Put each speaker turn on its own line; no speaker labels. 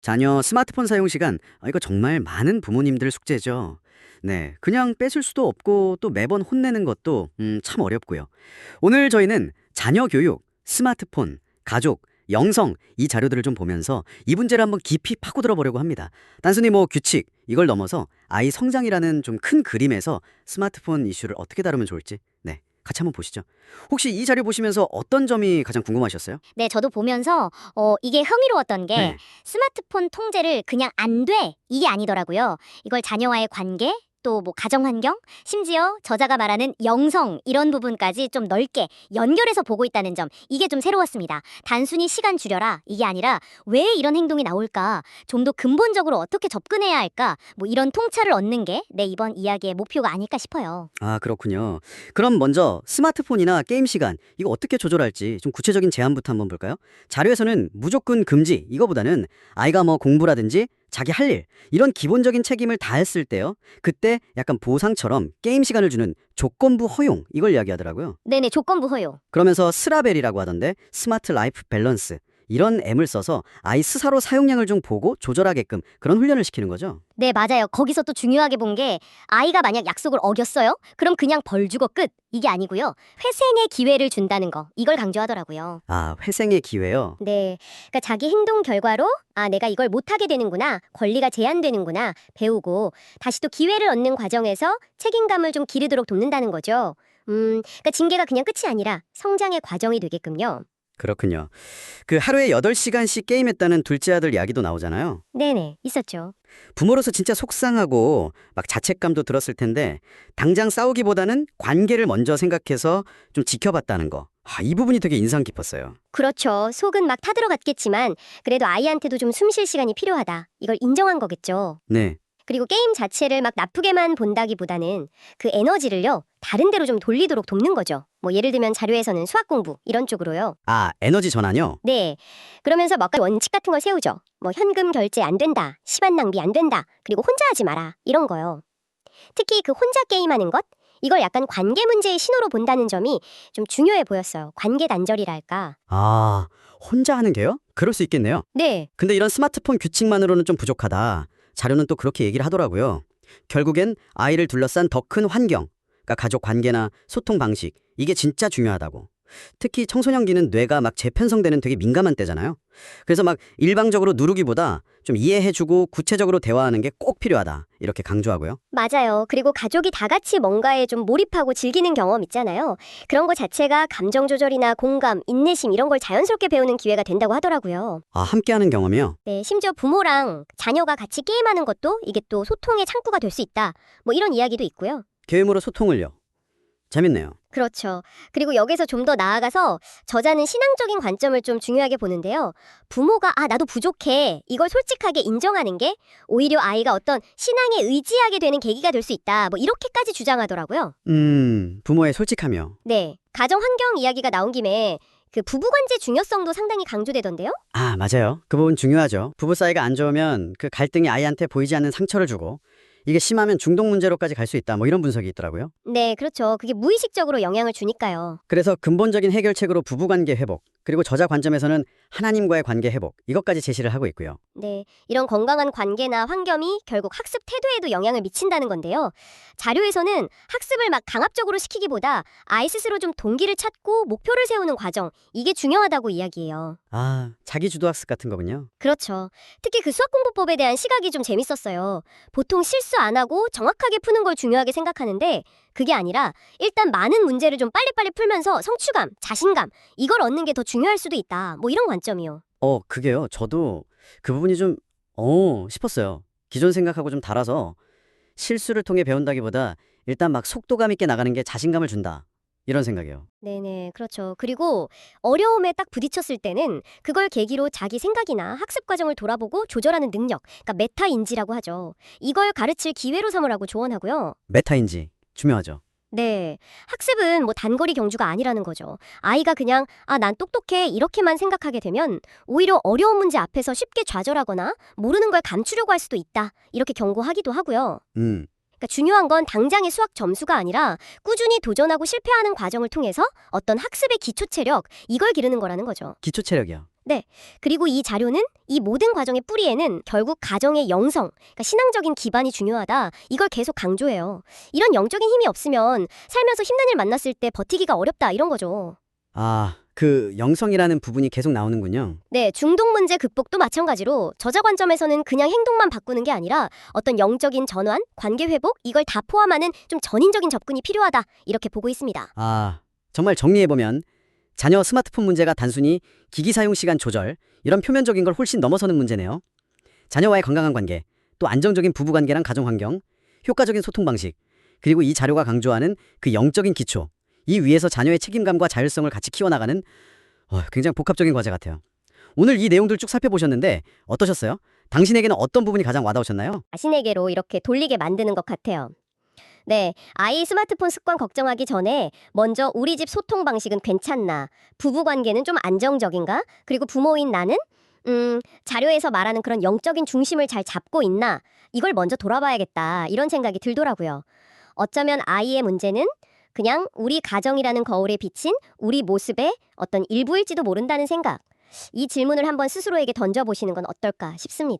자녀 스마트폰 사용 시간, 이거 정말 많은 부모님들 숙제죠. 네, 그냥 뺏을 수도 없고 또 매번 혼내는 것도 참 어렵고요. 오늘 저희는 자녀 교육, 스마트폰, 가족, 영성 이 자료들을 좀 보면서 이 문제를 한번 깊이 파고들어 보려고 합니다. 단순히 뭐 규칙 이걸 넘어서 아이 성장이라는 좀 큰 그림에서 스마트폰 이슈를 어떻게 다루면 좋을지 네, 같이 한번 보시죠. 혹시 이 자료 보시면서 어떤 점이 가장 궁금하셨어요?
네, 저도 보면서 이게 흥미로웠던 게
네.
스마트폰 통제를 그냥 안 돼! 이게 아니더라고요. 이걸 자녀와의 관계, 또 뭐 가정 환경, 심지어 저자가 말하는 영성 이런 부분까지 좀 넓게 연결해서 보고 있다는 점, 이게 좀 새로웠습니다. 단순히 시간 줄여라 이게 아니라 왜 이런 행동이 나올까? 좀 더 근본적으로 어떻게 접근해야 할까? 뭐 이런 통찰을 얻는 게 내 이번 이야기의 목표가 아닐까 싶어요.
아, 그렇군요. 그럼 먼저 스마트폰이나 게임 시간 이거 어떻게 조절할지 좀 구체적인 제안부터 한번 볼까요? 자료에서는 무조건 금지 이거보다는 아이가 뭐 공부라든지 자기 할 일 이런 기본적인 책임을 다했을 때요. 그때 약간 보상처럼 게임 시간을 주는 조건부 허용 이걸 이야기하더라고요.
네네, 조건부 허용.
그러면서 스라벨이라고 하던데 스마트 라이프 밸런스 이런 M을 써서 아이 스스로 사용량을 좀 보고 조절하게끔 그런 훈련을 시키는 거죠.
네, 맞아요. 거기서 또 중요하게 본 게 아이가 만약 약속을 어겼어요? 그럼 그냥 벌 주고 끝. 이게 아니고요. 회생의 기회를 준다는 거. 이걸 강조하더라고요.
아, 회생의 기회요.
네. 그러니까 자기 행동 결과로 내가 이걸 못하게 되는구나. 권리가 제한되는구나. 배우고 다시 또 기회를 얻는 과정에서 책임감을 좀 기르도록 돕는다는 거죠. 그러니까 징계가 그냥 끝이 아니라 성장의 과정이 되게끔요.
그렇군요. 그 하루에 8시간씩 게임했다는 둘째 아들 이야기도 나오잖아요.
네네. 있었죠.
부모로서 진짜 속상하고 막 자책감도 들었을 텐데 당장 싸우기보다는 관계를 먼저 생각해서 좀 지켜봤다는 거. 이 부분이 되게 인상 깊었어요.
그렇죠. 속은 막 타들어갔겠지만 그래도 아이한테도 좀 숨쉴 시간이 필요하다. 이걸 인정한 거겠죠.
네.
그리고 게임 자체를 막 나쁘게만 본다기보다는 그 에너지를요, 다른 데로 좀 돌리도록 돕는 거죠. 뭐 예를 들면 자료에서는 수학 공부 이런 쪽으로요.
아, 에너지 전환요?
네. 그러면서 막 원칙 같은 걸 세우죠. 뭐 현금 결제 안 된다. 시간 낭비 안 된다. 그리고 혼자 하지 마라. 이런 거요. 특히 그 혼자 게임하는 것? 이걸 약간 관계 문제의 신호로 본다는 점이 좀 중요해 보였어요. 관계 단절이랄까.
아, 혼자 하는 게요? 그럴 수 있겠네요.
네.
근데 이런 스마트폰 규칙만으로는 좀 부족하다. 자료는 또 그렇게 얘기를 하더라고요. 결국엔 아이를 둘러싼 더 큰 환경, 그러니까 가족 관계나 소통 방식, 이게 진짜 중요하다고. 특히 청소년기는 뇌가 막 재편성되는 되게 민감한 때잖아요. 그래서 막 일방적으로 누르기보다 좀 이해해주고 구체적으로 대화하는 게 꼭 필요하다. 이렇게 강조하고요.
맞아요. 그리고 가족이 다 같이 뭔가에 좀 몰입하고 즐기는 경험 있잖아요. 그런 거 자체가 감정 조절이나 공감, 인내심 이런 걸 자연스럽게 배우는 기회가 된다고 하더라고요.
아, 함께하는 경험이요?
네, 심지어 부모랑 자녀가 같이 게임하는 것도 이게 또 소통의 창구가 될 수 있다. 뭐 이런 이야기도 있고요.
게임으로 소통을요. 재밌네요.
그렇죠. 그리고 여기서 좀 더 나아가서 저자는 신앙적인 관점을 좀 중요하게 보는데요. 부모가 나도 부족해. 이걸 솔직하게 인정하는 게 오히려 아이가 어떤 신앙에 의지하게 되는 계기가 될 수 있다. 뭐 이렇게까지 주장하더라고요.
부모의 솔직함이요.
네. 가정 환경 이야기가 나온 김에 그 부부관계 중요성도 상당히 강조되던데요?
아, 맞아요. 그 부분 중요하죠. 부부 사이가 안 좋으면 그 갈등이 아이한테 보이지 않는 상처를 주고 이게 심하면 중독 문제로까지 갈 수 있다. 뭐 이런 분석이 있더라고요.
네, 그렇죠. 그게 무의식적으로 영향을 주니까요.
그래서 근본적인 해결책으로 부부관계 회복, 그리고 저자 관점에서는 하나님과의 관계 회복, 이것까지 제시를 하고 있고요.
네, 이런 건강한 관계나 환경이 결국 학습 태도에도 영향을 미친다는 건데요. 자료에서는 학습을 막 강압적으로 시키기보다 아이 스스로 좀 동기를 찾고 목표를 세우는 과정, 이게 중요하다고 이야기해요.
아, 자기주도학습 같은 거군요.
그렇죠. 특히 그 수학공부법에 대한 시각이 좀 재밌었어요. 보통 실수 안 하고 정확하게 푸는 걸 중요하게 생각하는데 그게 아니라 일단 많은 문제를 좀 빨리빨리 풀면서 성취감, 자신감, 이걸 얻는 게 더 중요할 수도 있다. 뭐 이런 관점이요.
그게요. 저도 그 부분이 좀, 싶었어요. 기존 생각하고 좀 달라서 실수를 통해 배운다기보다 일단 막 속도감 있게 나가는 게 자신감을 준다. 이런 생각이에요.
네네, 그렇죠. 그리고 어려움에 딱 부딪혔을 때는 그걸 계기로 자기 생각이나 학습 과정을 돌아보고 조절하는 능력, 그러니까 메타인지라고 하죠. 이걸 가르칠 기회로 삼으라고 조언하고요.
메타인지, 중요하죠.
네, 학습은 뭐 단거리 경주가 아니라는 거죠. 아이가 그냥 난 똑똑해 이렇게만 생각하게 되면 오히려 어려운 문제 앞에서 쉽게 좌절하거나 모르는 걸 감추려고 할 수도 있다. 이렇게 경고하기도 하고요.
음.
그러니까 중요한 건 당장의 수학 점수가 아니라 꾸준히 도전하고 실패하는 과정을 통해서 어떤 학습의 기초 체력, 이걸 기르는 거라는 거죠.
기초 체력이요.
그리고 이 자료는 이 모든 과정의 뿌리에는 결국 가정의 영성, 그러니까 신앙적인 기반이 중요하다. 이걸 계속 강조해요. 이런 영적인 힘이 없으면 살면서 힘든 일 만났을 때 버티기가 어렵다 이런 거죠.
아, 그 영성이라는 부분이 계속 나오는군요.
네, 중독 문제 극복도 마찬가지로 저자 관점에서는 그냥 행동만 바꾸는 게 아니라 어떤 영적인 전환, 관계 회복 이걸 다 포함하는 좀 전인적인 접근이 필요하다 이렇게 보고 있습니다.
아, 정말 정리해보면 자녀 스마트폰 문제가 단순히 기기 사용 시간 조절 이런 표면적인 걸 훨씬 넘어서는 문제네요. 자녀와의 건강한 관계, 또 안정적인 부부 관계랑 가정 환경, 효과적인 소통 방식, 그리고 이 자료가 강조하는 그 영적인 기초, 이 위에서 자녀의 책임감과 자율성을 같이 키워나가는 굉장히 복합적인 과제 같아요. 오늘 이 내용들 쭉 살펴보셨는데 어떠셨어요? 당신에게는 어떤 부분이 가장 와닿으셨나요?
자신에게로 이렇게 돌리게 만드는 것 같아요. 네, 아이 스마트폰 습관 걱정하기 전에 먼저 우리 집 소통 방식은 괜찮나? 부부 관계는 좀 안정적인가? 그리고 부모인 나는 자료에서 말하는 그런 영적인 중심을 잘 잡고 있나? 이걸 먼저 돌아봐야겠다. 이런 생각이 들더라고요. 어쩌면 아이의 문제는 그냥 우리 가정이라는 거울에 비친 우리 모습의 어떤 일부일지도 모른다는 생각. 이 질문을 한번 스스로에게 던져보시는 건 어떨까 싶습니다.